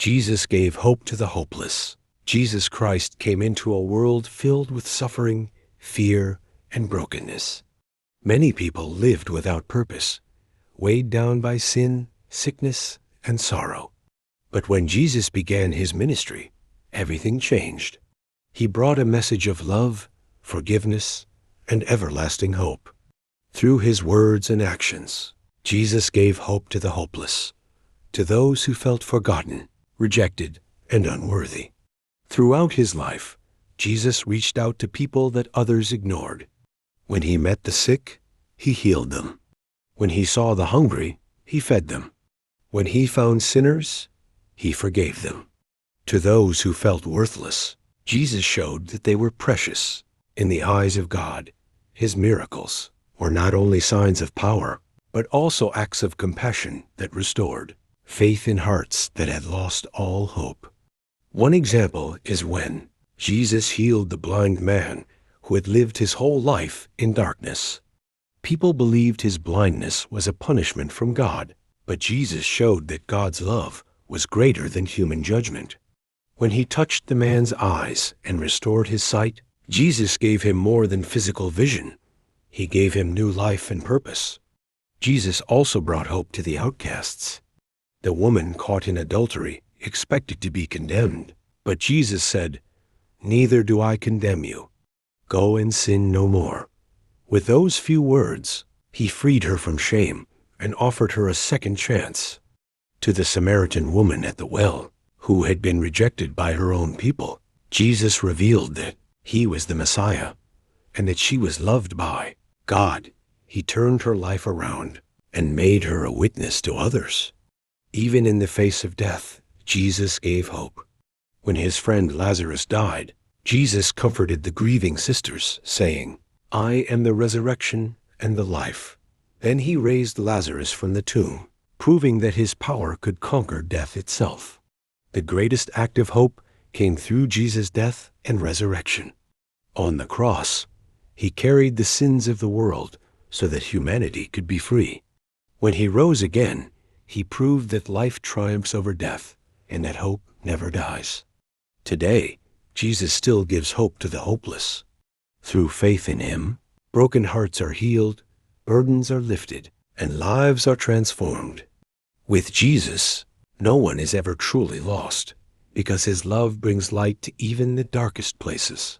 Jesus gave hope to the hopeless. Jesus Christ came into a world filled with suffering, fear, and brokenness. Many people lived without purpose, weighed down by sin, sickness, and sorrow. But when Jesus began his ministry, everything changed. He brought a message of love, forgiveness, and everlasting hope. Through his words and actions, Jesus gave hope to the hopeless, to those who felt forgotten, rejected, and unworthy. Throughout his life, Jesus reached out to people that others ignored. When he met the sick, he healed them. When he saw the hungry, he fed them. When he found sinners, he forgave them. To those who felt worthless, Jesus showed that they were precious in the eyes of God. His miracles were not only signs of power, but also acts of compassion that restored faith in hearts that had lost all hope. One example is when Jesus healed the blind man who had lived his whole life in darkness. People believed his blindness was a punishment from God, but Jesus showed that God's love was greater than human judgment. When he touched the man's eyes and restored his sight, Jesus gave him more than physical vision. He gave him new life and purpose. Jesus also brought hope to the outcasts. The woman caught in adultery expected to be condemned, but Jesus said, "Neither do I condemn you. Go and sin no more." With those few words, he freed her from shame and offered her a second chance. To the Samaritan woman at the well, who had been rejected by her own people, Jesus revealed that he was the Messiah and that she was loved by God. He turned her life around and made her a witness to others. Even in the face of death, Jesus gave hope. When his friend Lazarus died, Jesus comforted the grieving sisters, saying, "I am the resurrection and the life." Then he raised Lazarus from the tomb, proving that his power could conquer death itself. The greatest act of hope came through Jesus' death and resurrection. On the cross, he carried the sins of the world so that humanity could be free. When he rose again, he proved that life triumphs over death and that hope never dies. Today, Jesus still gives hope to the hopeless. Through faith in him, broken hearts are healed, burdens are lifted, and lives are transformed. With Jesus, no one is ever truly lost, because his love brings light to even the darkest places.